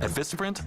At Vistaprint,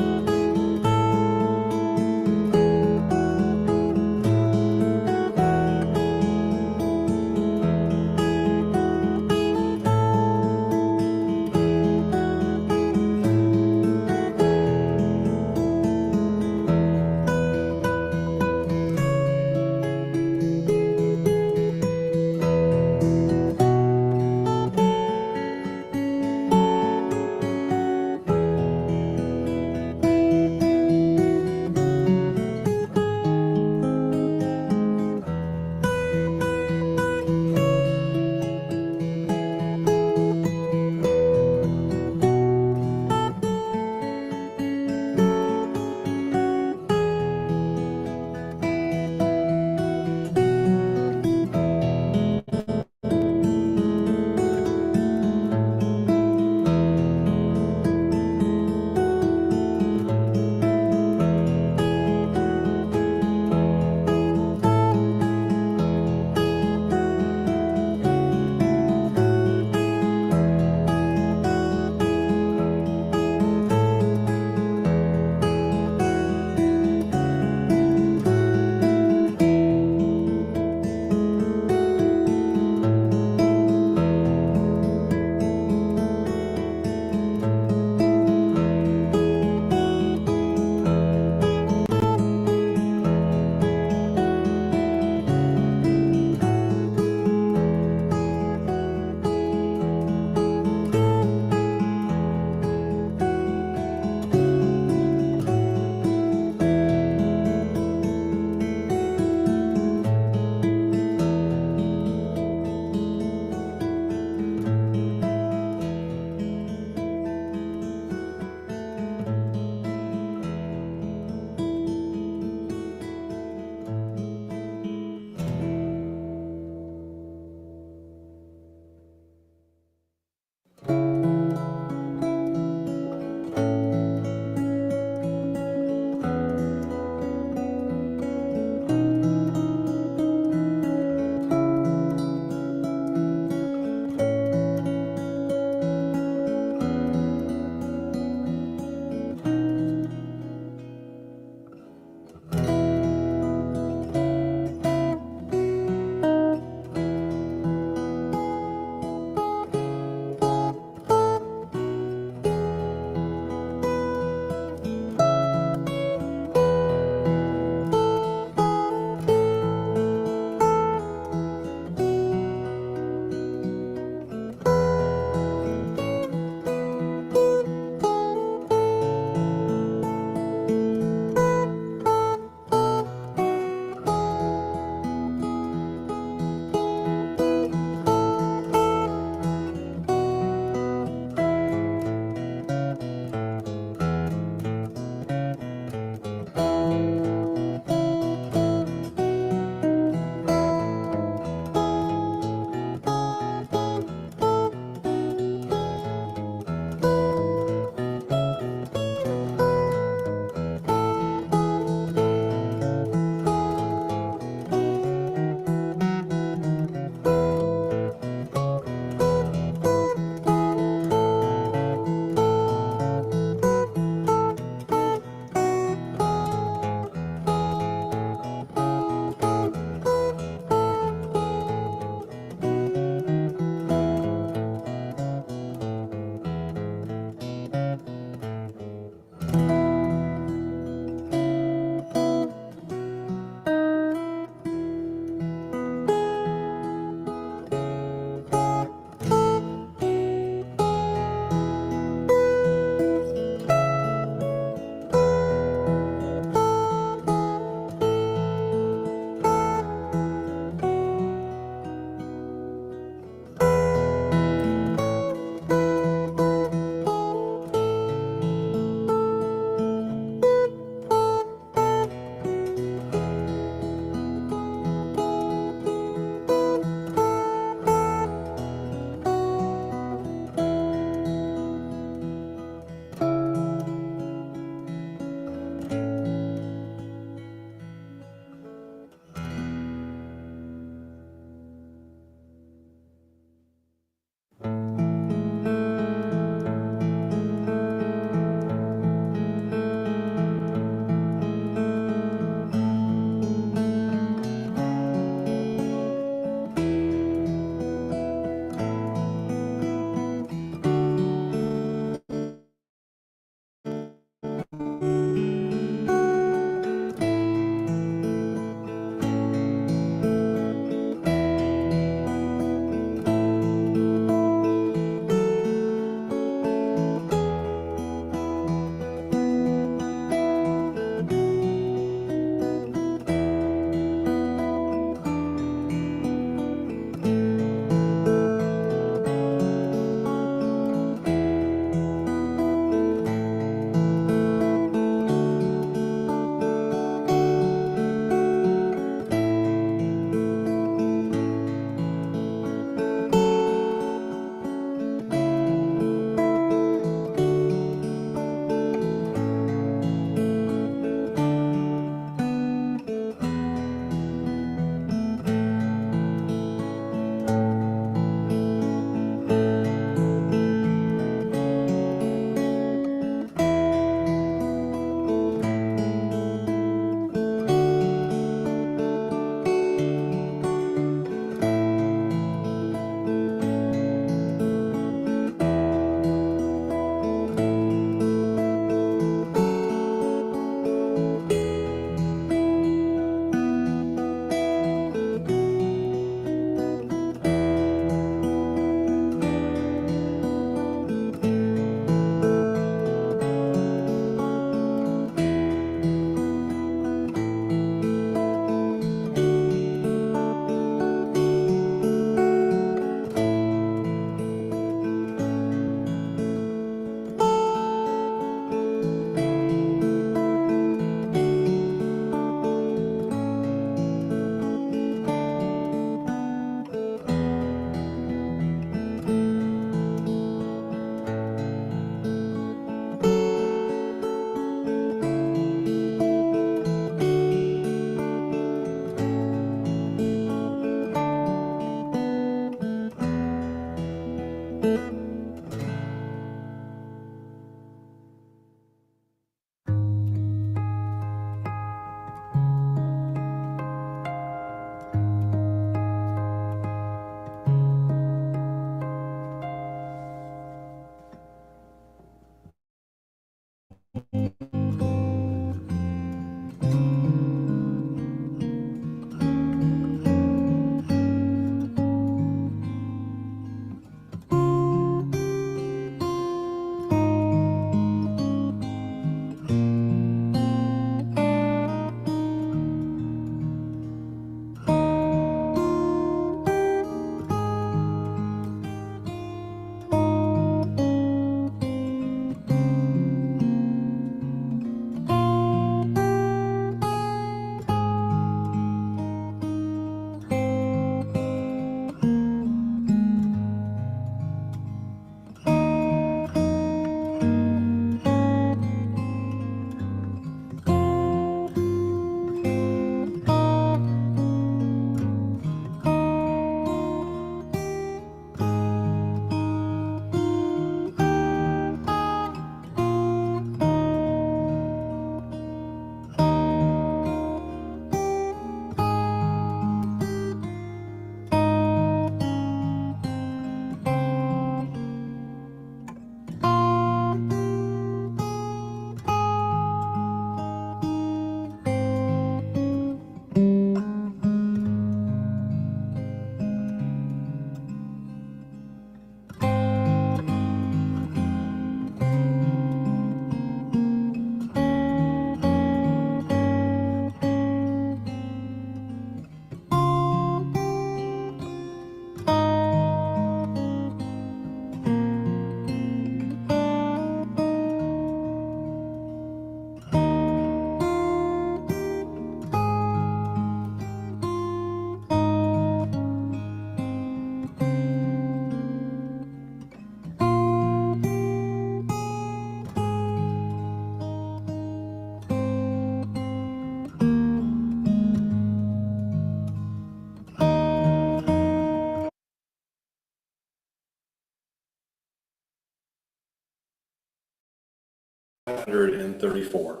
134.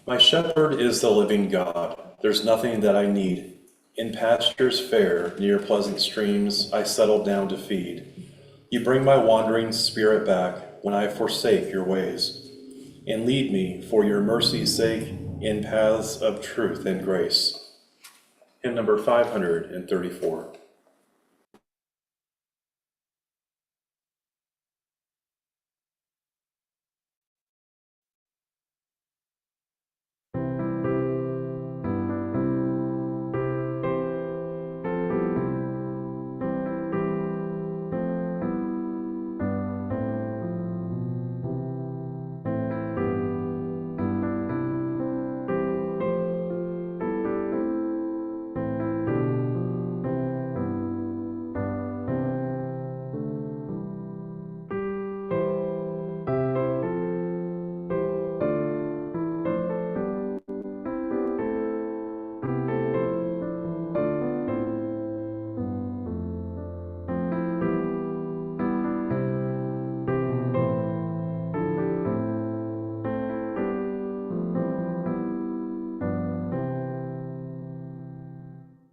My shepherd is the living God. There's nothing that I need. In pastures fair, near pleasant streams, I settle down to feed. You bring my wandering spirit back when I forsake your ways, and lead me, for your mercy's sake, in paths of truth and grace. Hymn number 534.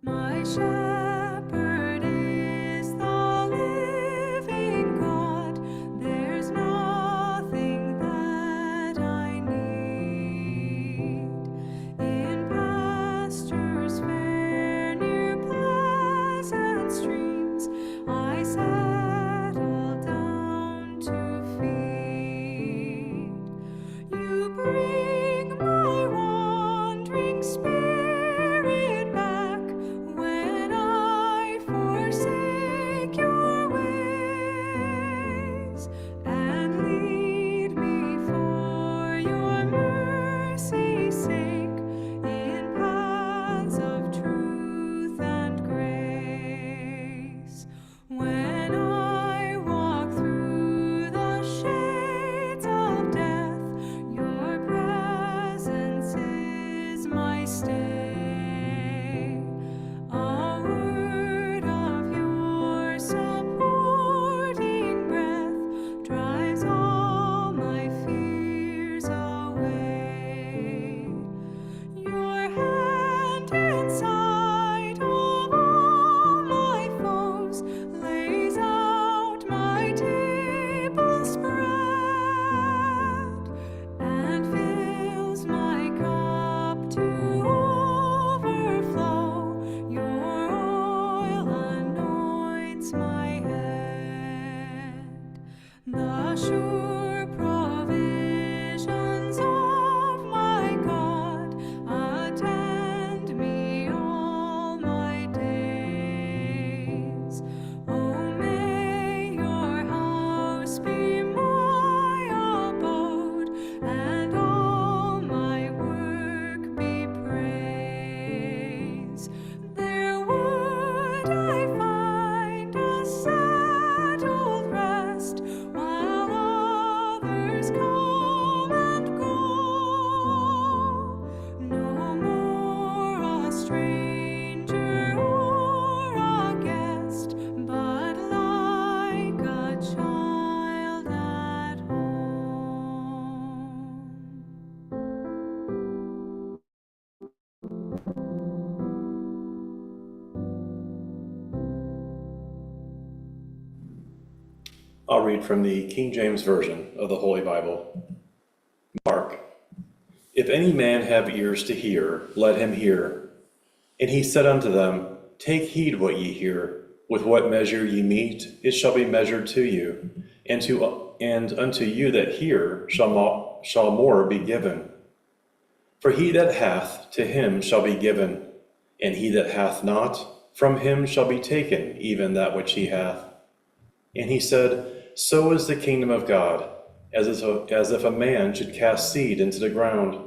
My shepherd is the living God. There's nothing that I need. In pastures fair, near pleasant streams, I settle down to feed. You bring my wandering spirit back when I forsake your ways, and lead me for your mercy's sake in paths of truth and grace. When I walk through the shades of death, your presence is my stay. A word of your supporting breath drives all my fears away. Your hand in sight of all my foes lays out my table spread, and fills my cup to overflow. Your oil anoints my head. The sure provisions of my God attend me all my days. Oh, may your house be my abode, and all my work be praise. There would I find a settled rest, while others come and go. No more a stranger or a guest, but like a child at home. I'll read from the King James Version of the Holy Bible. Mark. If any man have ears to hear, let him hear. And he said unto them, Take heed what ye hear. With what measure ye mete, it shall be measured to you. And unto you that hear shall more be given. For he that hath, to him shall be given. And he that hath not, from him shall be taken even that which he hath. And he said, So is the kingdom of God, as if a man should cast seed into the ground,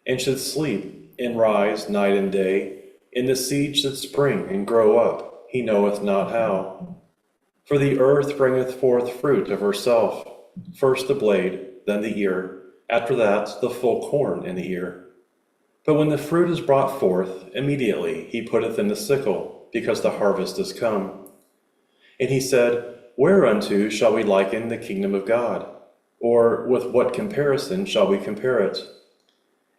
and should sleep and rise night and day, and the seed should spring and grow up, he knoweth not how. For the earth bringeth forth fruit of herself, first the blade, then the ear, after that the full corn in the ear. But when the fruit is brought forth, immediately he putteth in the sickle, because the harvest is come. And he said, Whereunto shall we liken the kingdom of God? Or with what comparison shall we compare it?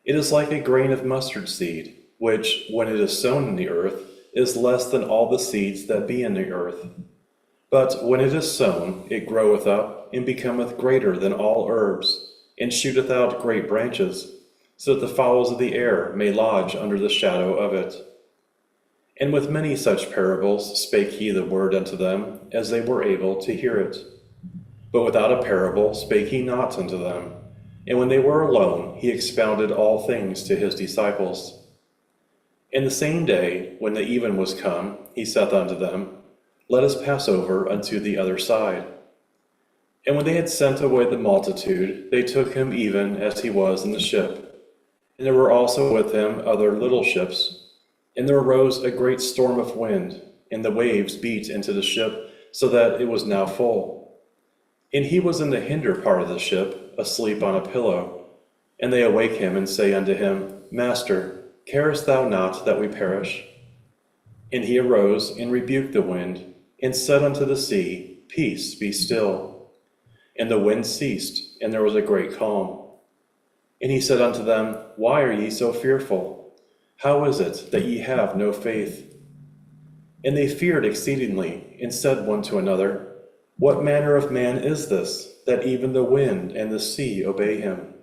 It is like a grain of mustard seed, which, when it is sown in the earth, is less than all the seeds that be in the earth. But when it is sown, it groweth up, and becometh greater than all herbs, and shooteth out great branches, so that the fowls of the air may lodge under the shadow of it. And with many such parables spake he the word unto them, as they were able to hear it. But without a parable spake he not unto them. And when they were alone, he expounded all things to his disciples. And the same day, when the even was come, he saith unto them, Let us pass over unto the other side. And when they had sent away the multitude, they took him even as he was in the ship. And there were also with him other little ships. And there arose a great storm of wind, and the waves beat into the ship, so that it was now full. And he was in the hinder part of the ship, asleep on a pillow. And they awake him, and say unto him, Master, carest thou not that we perish? And he arose, and rebuked the wind, and said unto the sea, Peace, be still. And the wind ceased, and there was a great calm. And he said unto them, Why are ye so fearful? How is it that ye have no faith? And they feared exceedingly, and said one to another, What manner of man is this, that even the wind and the sea obey him?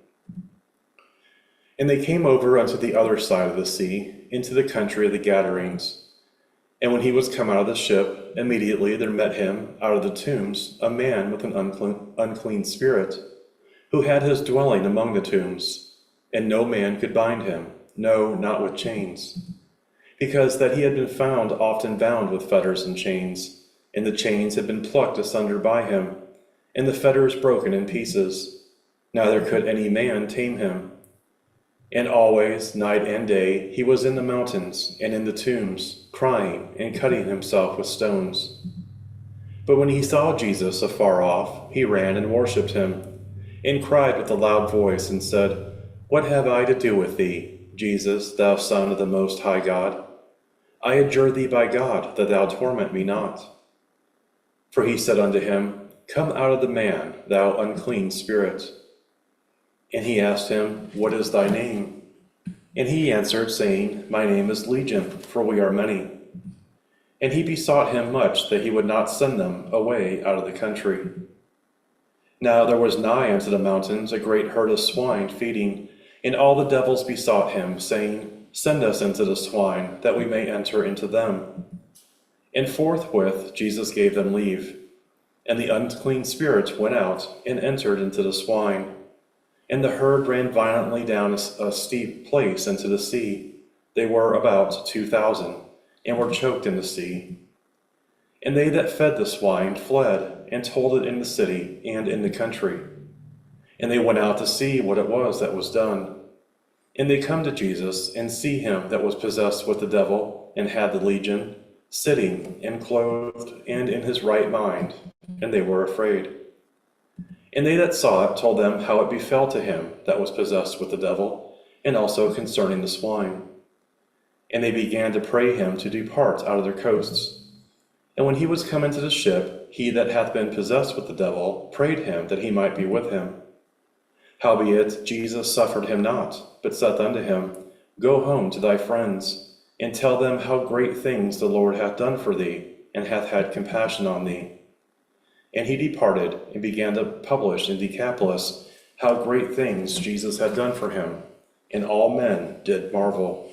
And they came over unto the other side of the sea, into the country of the Gadarenes. And when he was come out of the ship, immediately there met him out of the tombs a man with an unclean spirit, who had his dwelling among the tombs, and no man could bind him, no, not with chains, because that he had been found often bound with fetters and chains, and the chains had been plucked asunder by him, and the fetters broken in pieces. Neither could any man tame him. And always, night and day, he was in the mountains and in the tombs, crying and cutting himself with stones. But when he saw Jesus afar off, he ran and worshipped him, and cried with a loud voice, and said, What have I to do with thee, Jesus, thou Son of the Most High God? I adjure thee by God that thou torment me not. For he said unto him, Come out of the man, thou unclean spirit. And he asked him, What is thy name? And he answered, saying, My name is Legion, for we are many. And he besought him much that he would not send them away out of the country. Now there was nigh unto the mountains a great herd of swine feeding, and all the devils besought him, saying, Send us into the swine, that we may enter into them. And forthwith Jesus gave them leave. And the unclean spirits went out, and entered into the swine. And the herd ran violently down a steep place into the sea. They were about 2,000, and were choked in the sea. And they that fed the swine fled, and told it in the city and in the country. And they went out to see what it was that was done. And they come to Jesus, and see him that was possessed with the devil, and had the legion, sitting, and clothed, and in his right mind. And they were afraid. And they that saw it told them how it befell to him that was possessed with the devil, and also concerning the swine. And they began to pray him to depart out of their coasts. And when he was come into the ship, he that hath been possessed with the devil prayed him that he might be with him. Howbeit Jesus suffered him not, but saith unto him, Go home to thy friends, and tell them how great things the Lord hath done for thee, and hath had compassion on thee. And he departed, and began to publish in Decapolis how great things Jesus had done for him, and all men did marvel.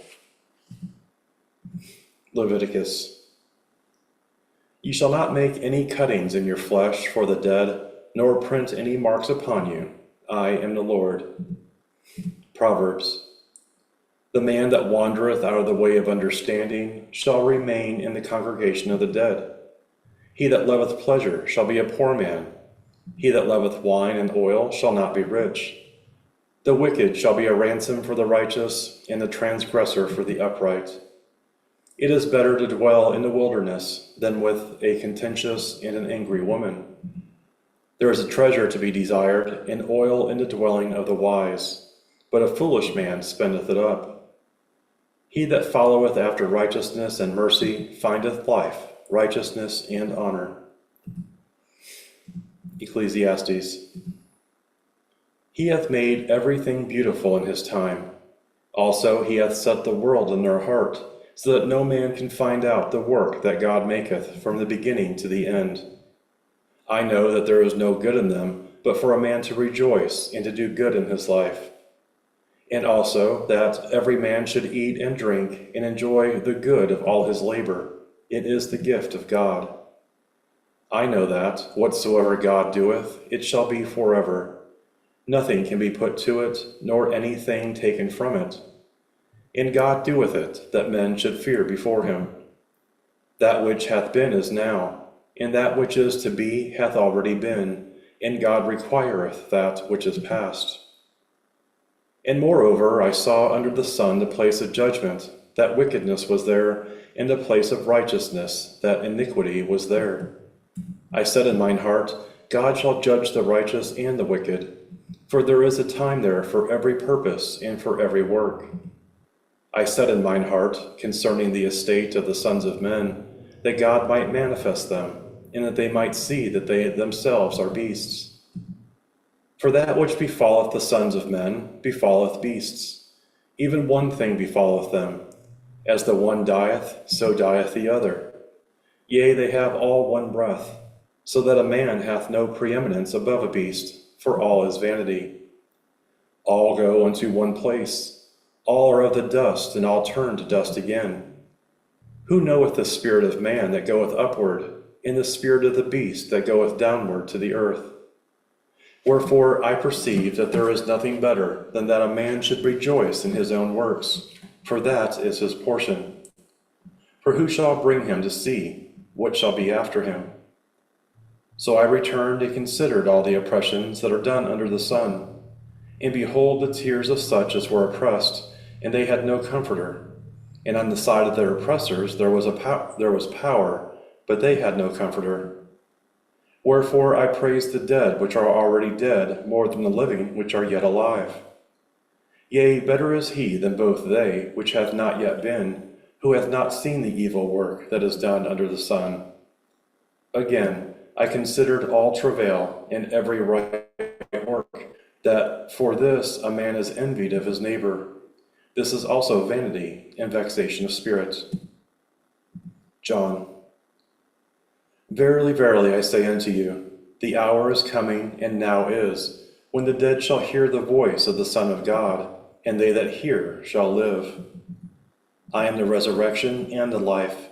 Leviticus. Ye shall not make any cuttings in your flesh for the dead, nor print any marks upon you. I am the Lord. Proverbs. The man that wandereth out of the way of understanding shall remain in the congregation of the dead. He that loveth pleasure shall be a poor man. He that loveth wine and oil shall not be rich. The wicked shall be a ransom for the righteous, and the transgressor for the upright. It is better to dwell in the wilderness than with a contentious and an angry woman. There is a treasure to be desired, and oil in the dwelling of the wise, but a foolish man spendeth it up. He that followeth after righteousness and mercy findeth life, righteousness, and honor. Ecclesiastes. He hath made everything beautiful in his time. Also he hath set the world in their heart, so that no man can find out the work that God maketh from the beginning to the end. I know that there is no good in them, but for a man to rejoice and to do good in his life. And also that every man should eat and drink and enjoy the good of all his labor. It is the gift of God. I know that whatsoever God doeth, it shall be forever. Nothing can be put to it, nor anything taken from it. And God doeth it, that men should fear before him. That which hath been is now, and that which is to be hath already been, and God requireth that which is past. And moreover, I saw under the sun the place of judgment, that wickedness was there, and the place of righteousness, that iniquity was there. I said in mine heart, God shall judge the righteous and the wicked, for there is a time there for every purpose and for every work. I said in mine heart concerning the estate of the sons of men, that God might manifest them, and that they might see that they themselves are beasts. For that which befalleth the sons of men befalleth beasts. Even one thing befalleth them. As the one dieth, so dieth the other. Yea, they have all one breath, so that a man hath no preeminence above a beast, for all is vanity. All go unto one place. All are of the dust, and all turn to dust again. Who knoweth the spirit of man that goeth upward, and the spirit of the beast that goeth downward to the earth? Wherefore I perceive that there is nothing better than that a man should rejoice in his own works, for that is his portion. For who shall bring him to see what shall be after him? So I returned and considered all the oppressions that are done under the sun. And behold, the tears of such as were oppressed, and they had no comforter. And on the side of their oppressors there was power, but they had no comforter. Wherefore I praise the dead which are already dead more than the living which are yet alive. Yea, better is he than both they which have not yet been, who hath not seen the evil work that is done under the sun. Again, I considered all travail and every right work, that for this a man is envied of his neighbor. This is also vanity and vexation of spirit. John. Verily, verily, I say unto you, the hour is coming, and now is, when the dead shall hear the voice of the Son of God, and they that hear shall live. I am the resurrection and the life.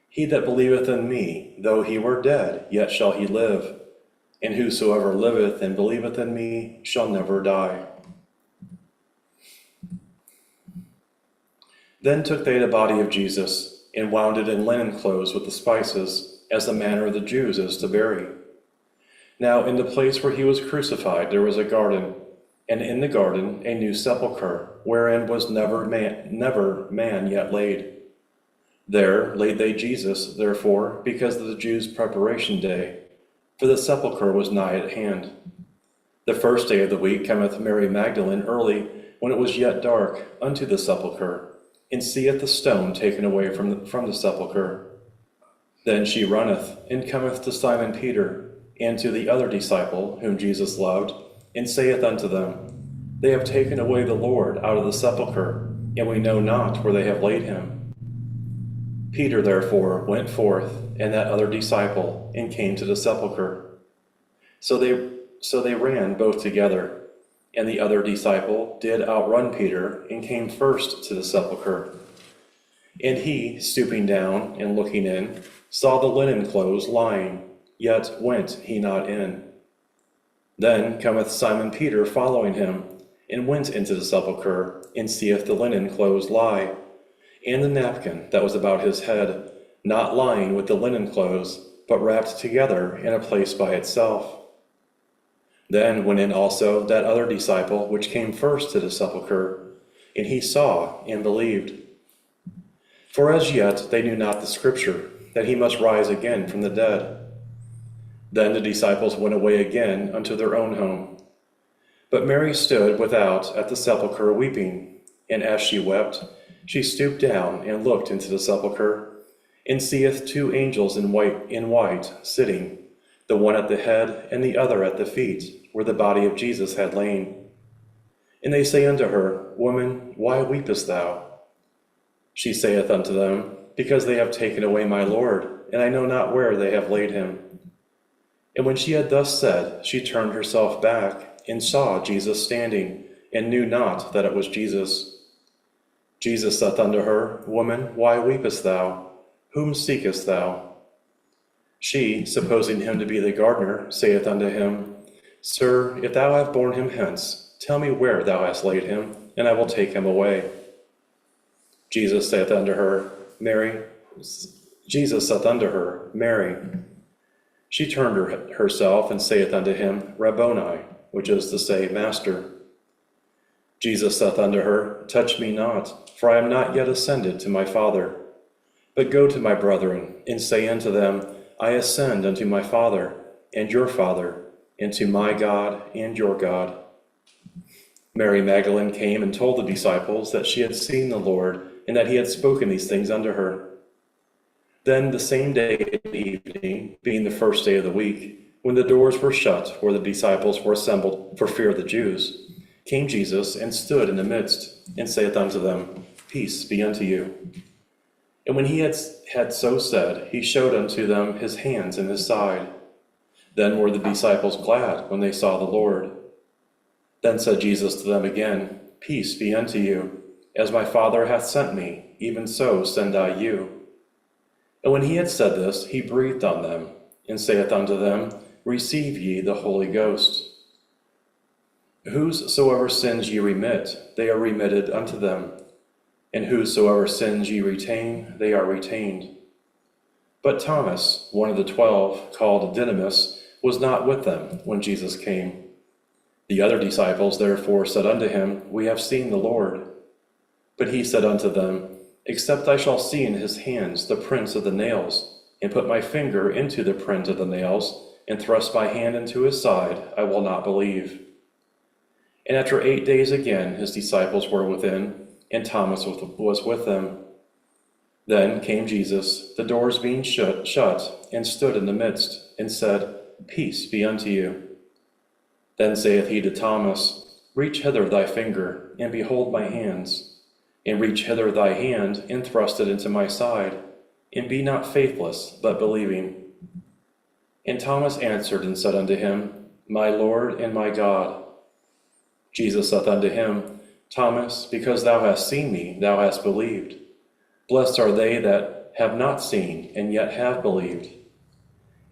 He that believeth in me, though he were dead, yet shall he live. And whosoever liveth and believeth in me shall never die. Then took they the body of Jesus, and wound it in linen clothes with the spices, as the manner of the Jews is to bury. Now in the place where he was crucified there was a garden, and in the garden a new sepulchre, wherein was never man yet laid. There laid they Jesus, therefore, because of the Jews' preparation day, for the sepulchre was nigh at hand. The first day of the week cometh Mary Magdalene early, when it was yet dark, unto the sepulchre, and seeth the stone taken away from the sepulchre. Then she runneth, and cometh to Simon Peter, and to the other disciple, whom Jesus loved, and saith unto them, They have taken away the Lord out of the sepulchre, and we know not where they have laid him. Peter therefore went forth, and that other disciple, and came to the sepulchre. So they ran both together, and the other disciple did outrun Peter, and came first to the sepulchre. And he, stooping down and looking in, saw the linen clothes lying, yet went he not in. Then cometh Simon Peter following him, and went into the sepulchre, and seeth the linen clothes lie, and the napkin that was about his head, not lying with the linen clothes, but wrapped together in a place by itself. Then went in also that other disciple which came first to the sepulchre, and he saw and believed. For as yet they knew not the scripture, that he must rise again from the dead. Then the disciples went away again unto their own home. But Mary stood without at the sepulchre weeping, and as she wept, she stooped down and looked into the sepulchre, and seeth two angels in white sitting, the one at the head and the other at the feet, where the body of Jesus had lain. And they say unto her, Woman, why weepest thou? She saith unto them, Because they have taken away my Lord, and I know not where they have laid him. And when she had thus said, she turned herself back, and saw Jesus standing, and knew not that it was Jesus. Jesus saith unto her, Woman, why weepest thou? Whom seekest thou? She, supposing him to be the gardener, saith unto him, Sir, if thou have borne him hence, tell me where thou hast laid him, and I will take him away. Jesus saith unto her, Mary. Jesus saith unto her, Mary. She turned herself and saith unto him, Rabboni, which is to say, Master. Jesus saith unto her, Touch me not, for I am not yet ascended to my Father. But go to my brethren, and say unto them, I ascend unto my Father, and your Father, and to my God and your God. Mary Magdalene came and told the disciples that she had seen the Lord, and that he had spoken these things unto her. Then the same day at evening, being the first day of the week, when the doors were shut where the disciples were assembled for fear of the Jews, came Jesus and stood in the midst, and saith unto them, Peace be unto you. And when he had so said, he showed unto them his hands and his side. Then were the disciples glad when they saw the Lord. Then said Jesus to them again, Peace be unto you. As my Father hath sent me, even so send I you. And when he had said this, he breathed on them, and saith unto them, Receive ye the Holy Ghost. Whosoever sins ye remit, they are remitted unto them. And whosoever sins ye retain, they are retained. But Thomas, one of the 12, called Didymus, was not with them when Jesus came. The other disciples therefore said unto him, We have seen the Lord. But he said unto them, Except I shall see in his hands the prints of the nails, and put my finger into the print of the nails, and thrust my hand into his side, I will not believe. And after 8 days again his disciples were within, and Thomas was with them. Then came Jesus, the doors being shut, and stood in the midst, and said, Peace be unto you. Then saith he to Thomas, Reach hither thy finger, and behold my hands. And reach hither thy hand, and thrust it into my side, and be not faithless, but believing. And Thomas answered and said unto him, My Lord and my God. Jesus saith unto him, Thomas, because thou hast seen me, thou hast believed. Blessed are they that have not seen, and yet have believed.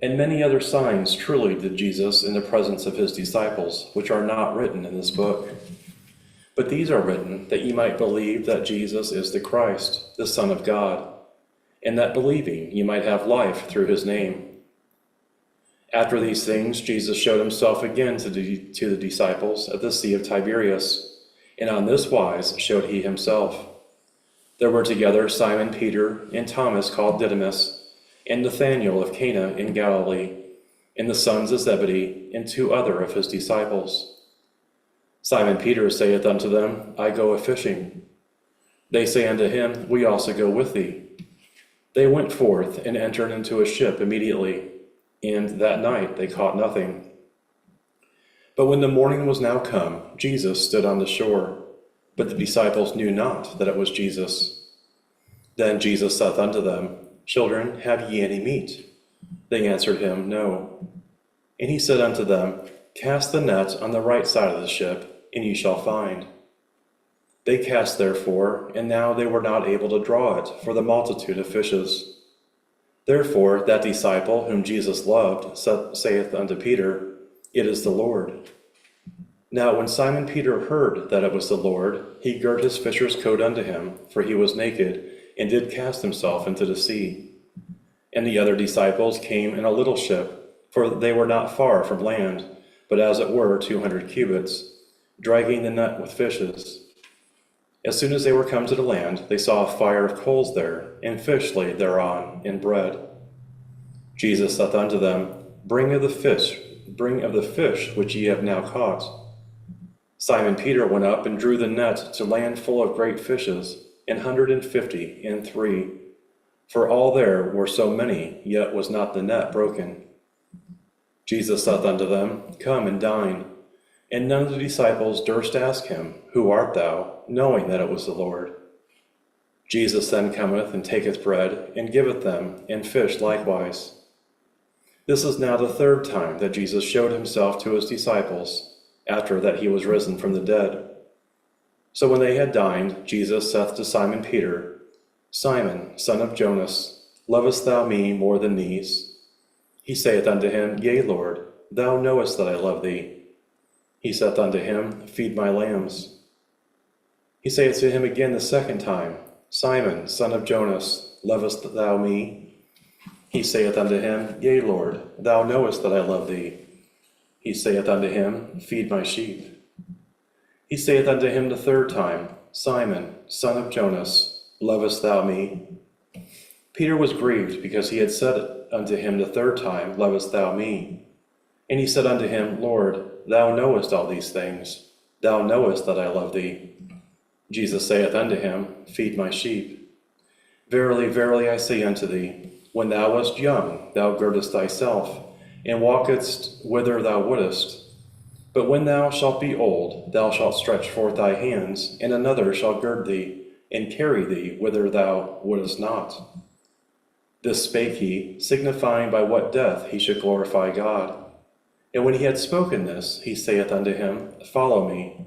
And many other signs truly did Jesus in the presence of his disciples, which are not written in this book. But these are written that ye might believe that Jesus is the Christ, the Son of God, and that believing ye might have life through his name. After these things, Jesus showed himself again to the disciples at the Sea of Tiberias, and on this wise showed he himself. There were together Simon Peter, and Thomas called Didymus, and Nathanael of Cana in Galilee, and the sons of Zebedee, and 2 other of his disciples. Simon Peter saith unto them, I go a-fishing. They say unto him, We also go with thee. They went forth and entered into a ship immediately, and that night they caught nothing. But when the morning was now come, Jesus stood on the shore, but the disciples knew not that it was Jesus. Then Jesus saith unto them, Children, have ye any meat? They answered him, No. And he said unto them, Cast the net on the right side of the ship, and ye shall find. They cast therefore, and now they were not able to draw it, for the multitude of fishes. Therefore that disciple whom Jesus loved saith unto Peter, It is the Lord. Now when Simon Peter heard that it was the Lord, he girt his fisher's coat unto him, for he was naked, and did cast himself into the sea. And the other disciples came in a little ship, for they were not far from land, but as it were 200 cubits, dragging the net with fishes. As soon as they were come to the land, they saw a fire of coals there, and fish laid thereon, and bread. Jesus saith unto them, Bring of the fish which ye have now caught. Simon Peter went up and drew the net to land full of great fishes, 153. For all there were so many, yet was not the net broken. Jesus saith unto them, Come and dine. And none of the disciples durst ask him, Who art thou? Knowing that it was the Lord. Jesus then cometh and taketh bread, and giveth them, and fish likewise. This is now the third time that Jesus showed himself to his disciples, after that he was risen from the dead. So when they had dined, Jesus saith to Simon Peter, Simon, son of Jonas, lovest thou me more than these? He saith unto him, Yea, Lord, thou knowest that I love thee. He saith unto him, Feed my lambs. He saith to him again the second time, Simon, son of Jonas, lovest thou me? He saith unto him, Yea, Lord, thou knowest that I love thee. He saith unto him, Feed my sheep. He saith unto him the third time, Simon, son of Jonas, lovest thou me? Peter was grieved because he had said unto him the third time, Lovest thou me? And he said unto him, Lord, thou knowest all these things. Thou knowest that I love thee. Jesus saith unto him, Feed my sheep. Verily, verily, I say unto thee, when thou wast young, thou girdest thyself, and walkedst whither thou wouldest. But when thou shalt be old, thou shalt stretch forth thy hands, and another shall gird thee, and carry thee whither thou wouldest not. This spake he, signifying by what death he should glorify God. And when he had spoken this, he saith unto him, Follow me.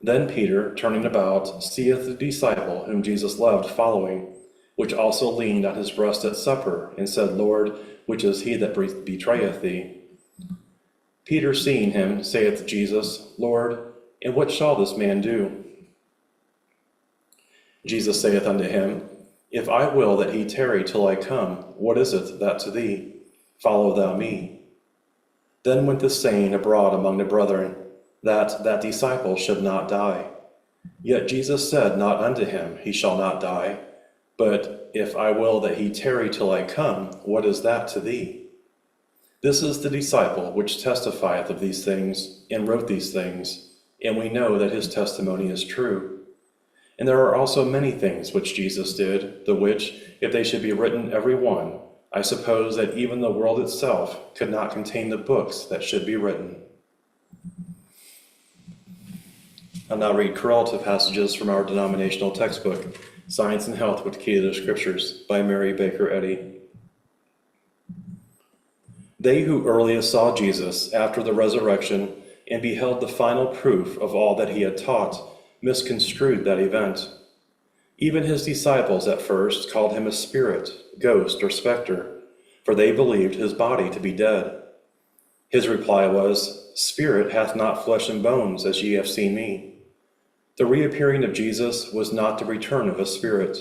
Then Peter, turning about, seeth the disciple whom Jesus loved following, which also leaned on his breast at supper, and said, Lord, which is he that betrayeth thee? Peter, seeing him, saith to Jesus, Lord, and what shall this man do? Jesus saith unto him, If I will that he tarry till I come, what is it that to thee? Follow thou me. Then went this saying abroad among the brethren, that disciple should not die. Yet Jesus said not unto him, He shall not die. But if I will that he tarry till I come, what is that to thee? This is the disciple which testifieth of these things, and wrote these things, and we know that his testimony is true. And there are also many things which Jesus did, the which, if they should be written every one, I suppose that even the world itself could not contain the books that should be written. I'll now read correlative passages from our denominational textbook, Science and Health with Key to the Scriptures, by Mary Baker Eddy. They who earliest saw Jesus after the resurrection and beheld the final proof of all that he had taught misconstrued that event. Even his disciples at first called him a spirit, ghost, or specter, for they believed his body to be dead. His reply was, Spirit hath not flesh and bones, as ye have seen me. The reappearing of Jesus was not the return of a spirit.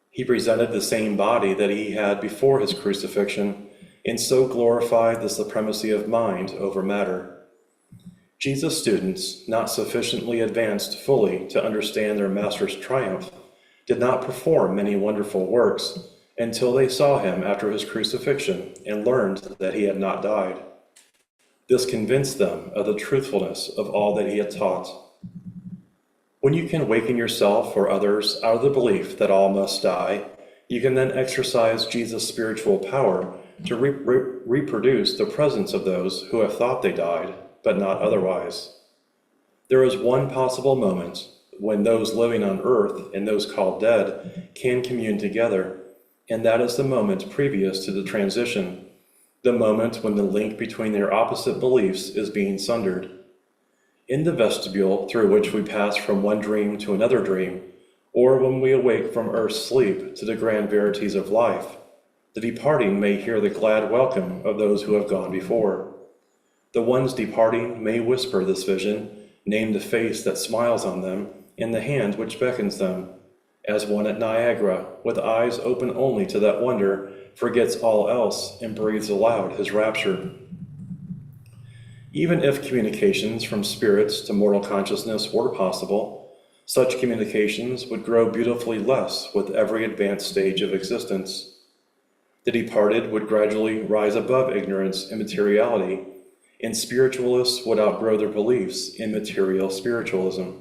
He presented the same body that he had before his crucifixion, and so glorified the supremacy of mind over matter. Jesus' students, not sufficiently advanced fully to understand their master's triumph, did not perform many wonderful works until they saw him after his crucifixion and learned that he had not died. This convinced them of the truthfulness of all that he had taught. When you can waken yourself or others out of the belief that all must die, you can then exercise Jesus' spiritual power to reproduce the presence of those who have thought they died, but not otherwise. There is one possible moment when those living on earth and those called dead can commune together, and that is the moment previous to the transition, the moment when the link between their opposite beliefs is being sundered. In the vestibule through which we pass from one dream to another dream, or when we awake from earth's sleep to the grand verities of life, the departing may hear the glad welcome of those who have gone before. The ones departing may whisper this vision, name the face that smiles on them, and the hand which beckons them, as one at Niagara, with eyes open only to that wonder, forgets all else and breathes aloud his rapture. Even if communications from spirits to mortal consciousness were possible, such communications would grow beautifully less with every advanced stage of existence. The departed would gradually rise above ignorance and materiality, and spiritualists would outgrow their beliefs in material spiritualism.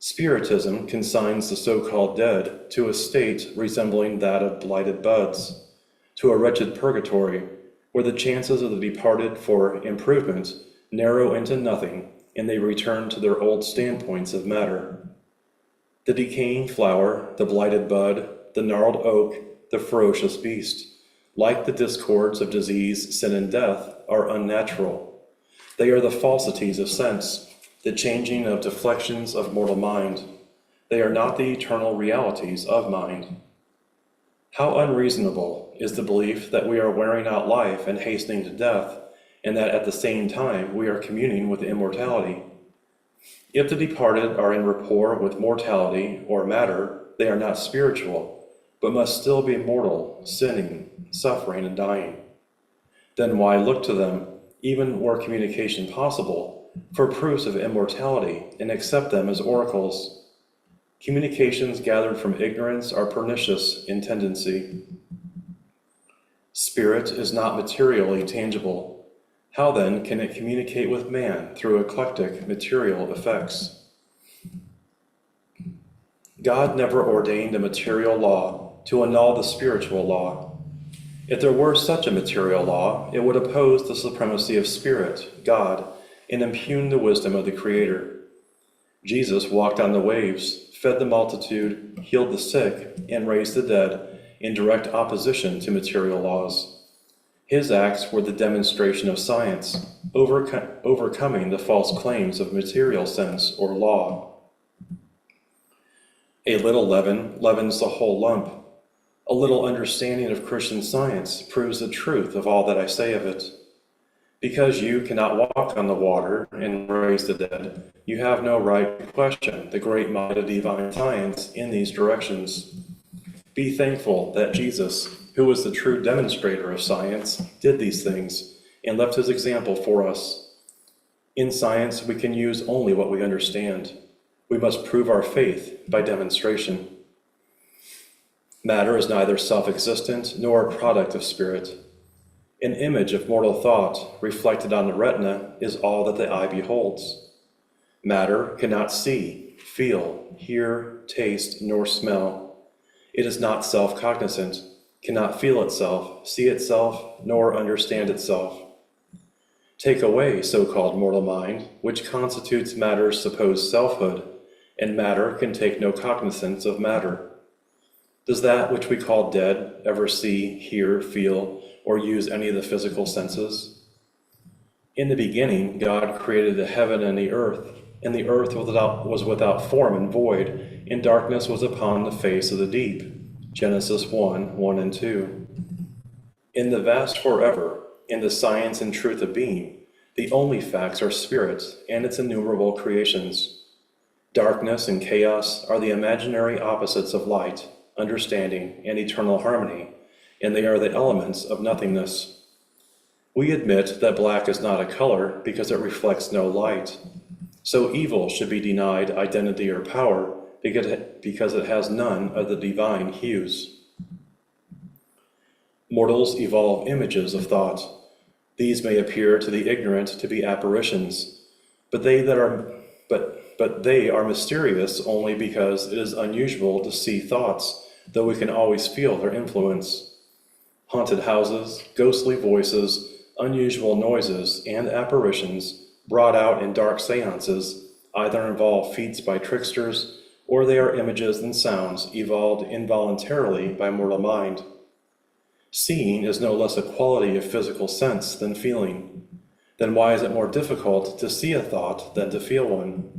Spiritism consigns the so-called dead to a state resembling that of blighted buds, to a wretched purgatory, where the chances of the departed for improvement narrow into nothing, and they return to their old standpoints of matter. The decaying flower, the blighted bud, the gnarled oak, the ferocious beast, like the discords of disease, sin, and death, are unnatural. They are the falsities of sense, the changing of deflections of mortal mind. They are not the eternal realities of mind. How unreasonable is the belief that we are wearing out life and hastening to death, and that at the same time we are communing with immortality. If the departed are in rapport with mortality or matter, they are not spiritual, but must still be mortal, sinning, suffering, and dying. Then why look to them, even were communication possible, for proofs of immortality and accept them as oracles? Communications gathered from ignorance are pernicious in tendency. Spirit is not materially tangible. How then can it communicate with man through eclectic material effects? God never ordained a material law to annul the spiritual law. If there were such a material law, it would oppose the supremacy of Spirit, God, and impugn the wisdom of the Creator. Jesus walked on the waves, fed the multitude, healed the sick, and raised the dead in direct opposition to material laws. His acts were the demonstration of science, overcoming the false claims of material sense or law. A little leaven leavens the whole lump. A little understanding of Christian Science proves the truth of all that I say of it. Because you cannot walk on the water and raise the dead, you have no right to question the great might of divine science in these directions. Be thankful that Jesus, who was the true demonstrator of science, did these things and left his example for us. In science, we can use only what we understand. We must prove our faith by demonstration. Matter is neither self-existent nor a product of spirit. An image of mortal thought reflected on the retina is all that the eye beholds. Matter cannot see, feel, hear, taste, nor smell. It is not self-cognizant, cannot feel itself, see itself, nor understand itself. Take away so-called mortal mind, which constitutes matter's supposed selfhood, and matter can take no cognizance of matter. Does that which we call dead ever see, hear, feel, or use any of the physical senses? In the beginning, God created the heaven and the earth was without form and void, and darkness was upon the face of the deep. Genesis 1:1 and 2. In the vast forever, in the science and truth of being, the only facts are spirit and its innumerable creations. Darkness and chaos are the imaginary opposites of light, understanding, and eternal harmony, and they are the elements of nothingness. We admit that black is not a color because it reflects no light. So evil should be denied identity or power because it has none of the divine hues. Mortals evolve images of thought. These may appear to the ignorant to be apparitions, but they are mysterious only because it is unusual to see thoughts, though we can always feel their influence. Haunted houses, ghostly voices, unusual noises, and apparitions brought out in dark seances either involve feats by tricksters, or they are images and sounds evolved involuntarily by mortal mind. Seeing is no less a quality of physical sense than feeling. Then why is it more difficult to see a thought than to feel one?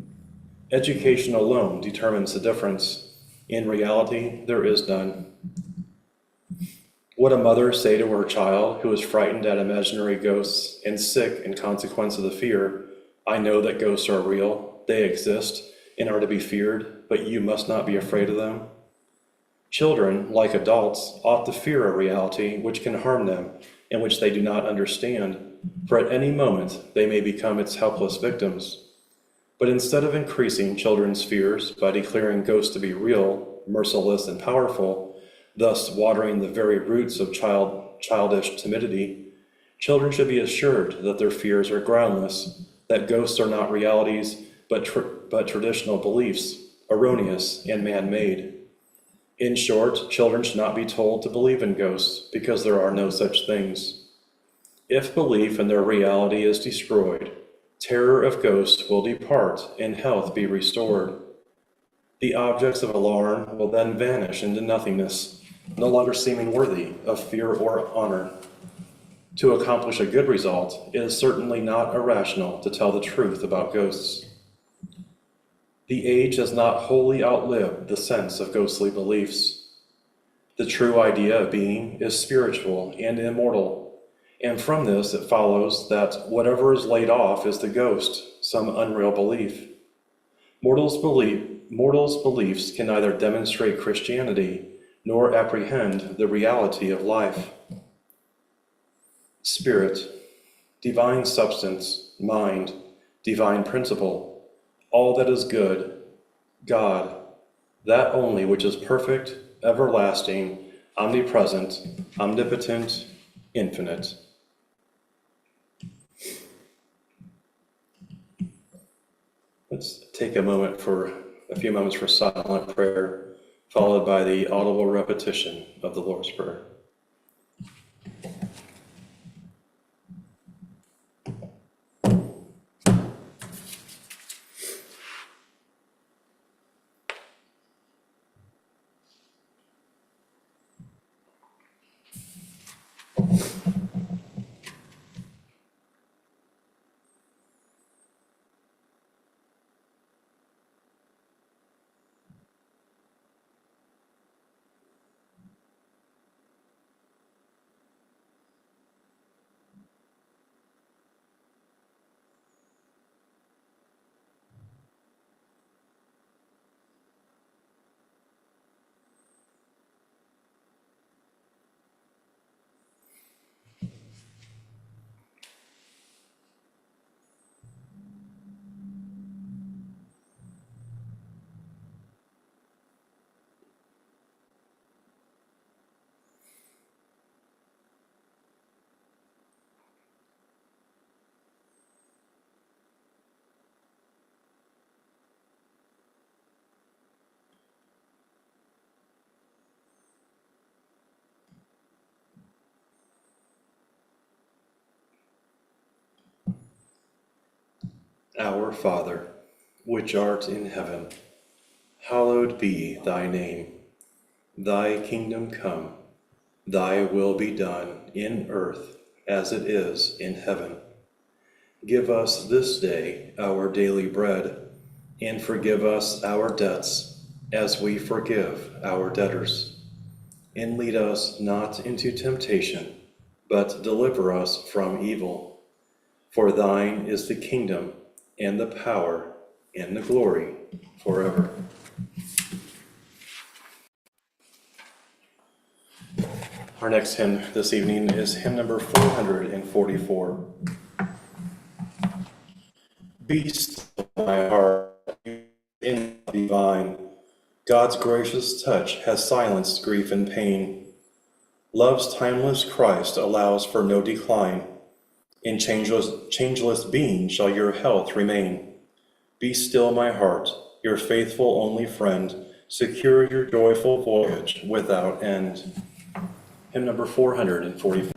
Education alone determines the difference. In reality, there is none. Would a mother say to her child who is frightened at imaginary ghosts and sick in consequence of the fear, "I know that ghosts are real, they exist, and are to be feared, but you must not be afraid of them"? Children, like adults, ought to fear a reality which can harm them and which they do not understand, for at any moment they may become its helpless victims. But instead of increasing children's fears by declaring ghosts to be real, merciless, and powerful, thus watering the very roots of childish timidity, children should be assured that their fears are groundless, that ghosts are not realities, but traditional beliefs, erroneous and man-made. In short, children should not be told to believe in ghosts, because there are no such things. If belief in their reality is destroyed, Terror of ghosts will depart and health be restored. The objects of alarm will then vanish into nothingness, no longer seeming worthy of fear or honor. To accomplish a good result, it is certainly not irrational to tell the truth about ghosts. The age has not wholly outlived the sense of ghostly beliefs. The true idea of being is spiritual and immortal, and from this it follows that whatever is laid off is the ghost, some unreal belief. Mortals' beliefs can neither demonstrate Christianity nor apprehend the reality of life. Spirit, divine substance, mind, divine principle, all that is good, God, that only which is perfect, everlasting, omnipresent, omnipotent, infinite. Let's take a few moments for silent prayer, followed by the audible repetition of the Lord's Prayer. Our Father, which art in heaven, hallowed be thy name. Thy kingdom come, thy will be done in earth as it is in heaven. Give us this day our daily bread, and forgive us our debts as we forgive our debtors. And lead us not into temptation, but deliver us from evil. For thine is the kingdom, and the power, and the glory, forever. Our next hymn this evening is hymn number 444. Be still my heart, in divine. God's gracious touch has silenced grief and pain. Love's timeless Christ allows for no decline. In changeless being shall your health remain. Be still my heart, your faithful only friend, secure your joyful voyage without end. Hymn number 444.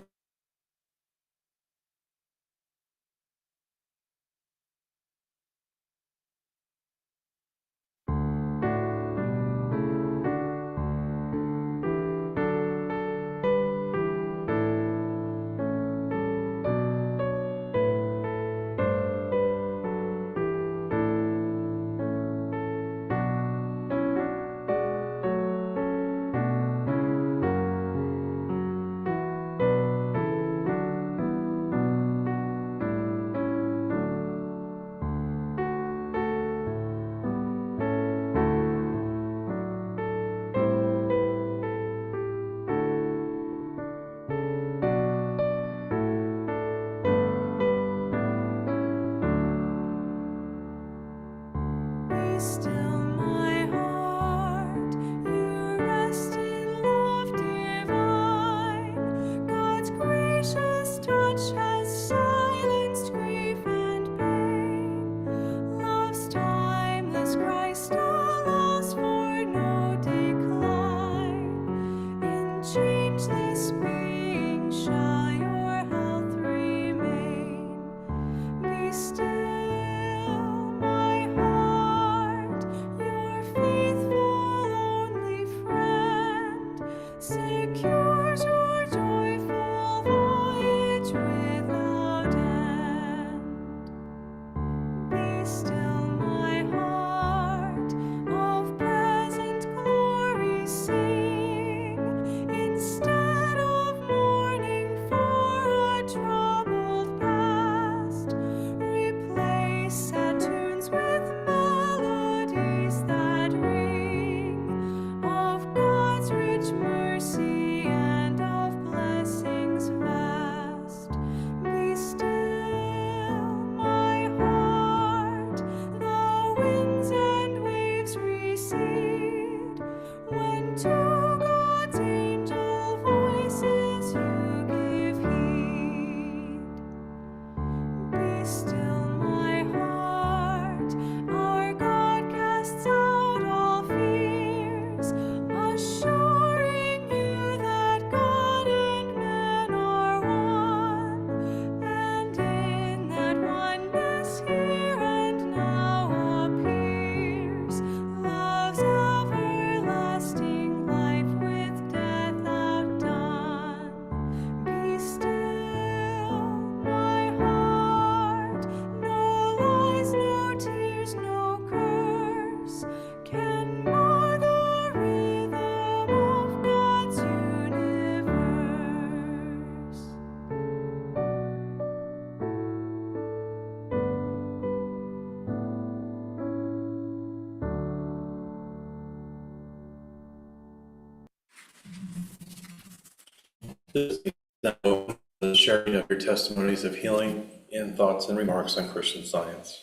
This is now open to the sharing of your testimonies of healing and thoughts and remarks on Christian Science.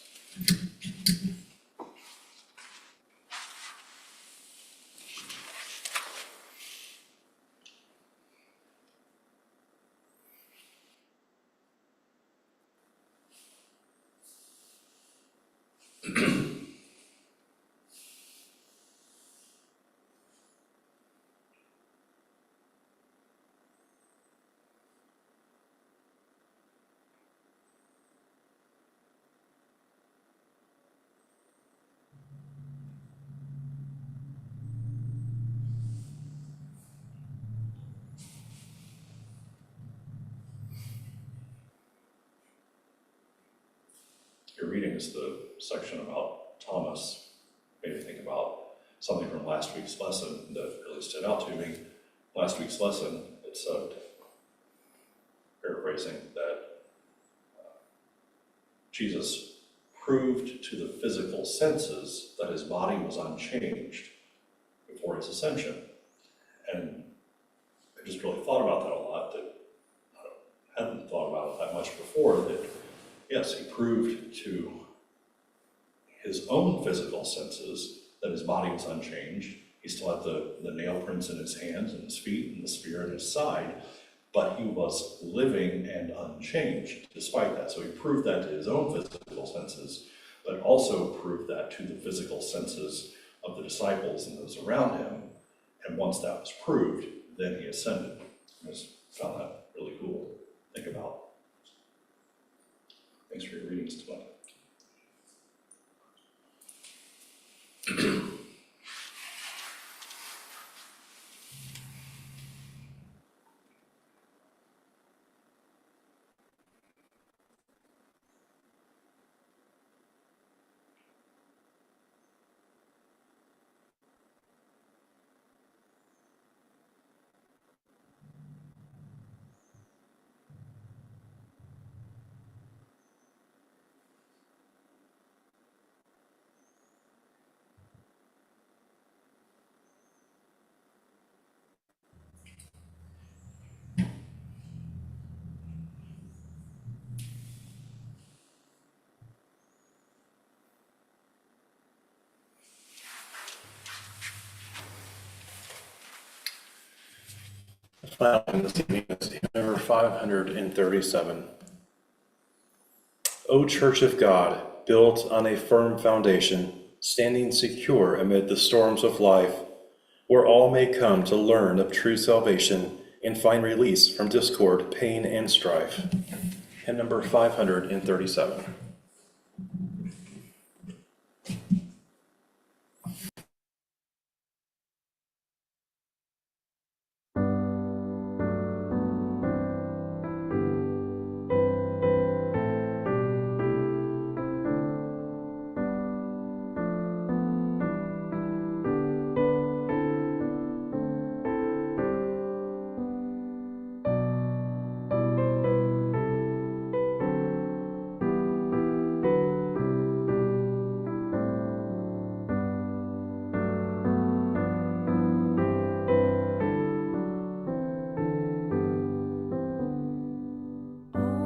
Your reading is the section about Thomas. Made me think about something from last week's lesson that really stood out to me. Last week's lesson, it said, paraphrasing, that Jesus proved to the physical senses that his body was unchanged before his ascension. And I just really thought about that a lot, that I hadn't thought about it that much before, that yes, he proved to his own physical senses that his body was unchanged. He still had the nail prints in his hands and his feet and the spear in his side, but he was living and unchanged despite that. So he proved that to his own physical senses, but also proved that to the physical senses of the disciples and those around him. And once that was proved, then he ascended. I just found that really cool to think about. Thanks for your readings tonight. Final hymn this evening is hymn number 537. O Church of God, built on a firm foundation, standing secure amid the storms of life, where all may come to learn of true salvation and find release from discord, pain, and strife. Hymn number 537.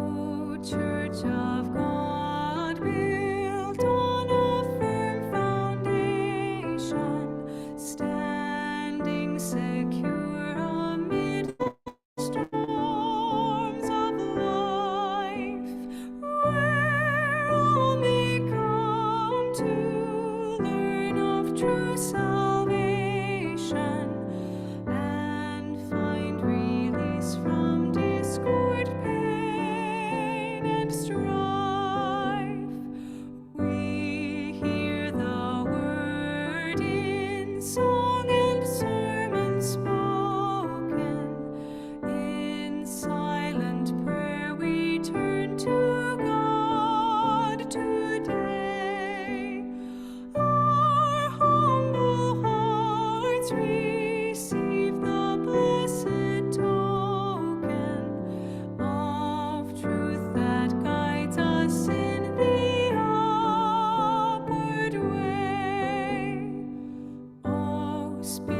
O Church of God, built on a firm foundation, standing secure amid the storms of life, where all may come to learn of true salvation and find release from discord, pain, and strife. We hear the word in song and sermon spoken. In silent prayer we turn to God today. Our humble hearts receive the blessed token of truth that guides us in the upward way. O Spirit